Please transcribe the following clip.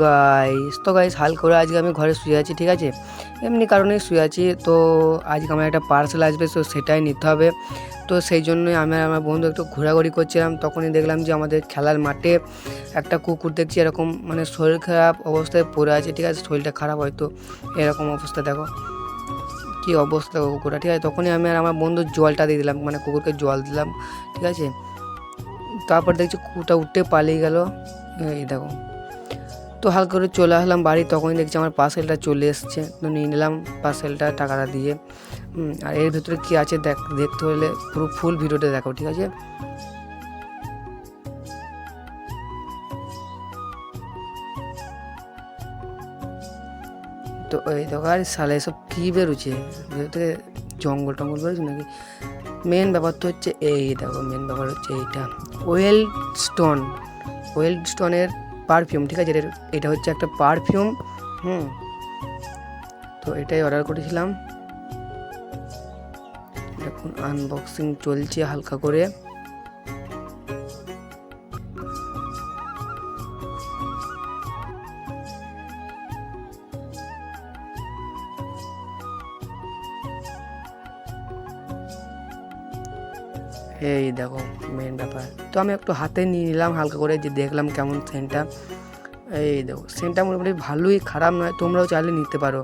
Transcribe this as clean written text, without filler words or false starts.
Guys হালকা করে আজকে আমি ঘরে শুয়ে আছি, ঠিক আছে, এমনি কারণেই শুয়ে আছি। তো আজকে আমার একটা পার্সেল আসবে, তো সেটাই নিতে হবে। তো সেই জন্যই আমি আর আমার বন্ধু একটু ঘোরাঘুরি করছিলাম, তখনই দেখলাম যে আমাদের খেলার মাঠে একটা কুকুর দেখছি এরকম মানে শরীর খারাপ অবস্থায় পড়ে আছে, ঠিক আছে, শরীরটা খারাপ হয়তো এরকম অবস্থা, দেখো কী অবস্থা দেখো কুকুরটা, ঠিক আছে। তখনই আমি আর আমার বন্ধু জলটা দিয়ে দিলাম, মানে কুকুরকে জল দিলাম, ঠিক আছে। তারপর দেখছি কুকুরটা উঠতে পালিয়ে গেল, এই দেখো। তো হালকা করে চলে আসলাম বাড়ি, তখনই দেখছি আমার পার্সেলটা চলে এসছে, তো নিয়ে নিলাম পার্সেলটা টাকাটা দিয়ে। আর এর ভিতরে কী আছে দেখতে হলে পুরো ফুল ভিডিওটা দেখো, ঠিক আছে। তো এই দেখো, আর সালে এসব কী বেরোচ্ছে ভিতর থেকে, জঙ্গল টঙ্গল বেরোচ্ছে নাকি। মেন ব্যাপার তো হচ্ছে এই দেখো, মেন ব্যাপার হচ্ছে এইটা ওয়েল্ড স্টোনের পারফিউম, ঠিক আছে। এটা হচ্ছে একটা পারফিউম। তো এটাই অর্ডার করেছিলাম, এখন আনবক্সিং চলছে হালকা করে। এই দেখো মেন ব্যাপার, তো আমি একটু হাতে নিয়ে নিলাম হালকা করে, যে দেখলাম কেমন সেন্টটা। এই দেখো সেন্টটা মোটামুটি ভালোই, খারাপ নয়, তোমরাও চাইলে নিতে পারো।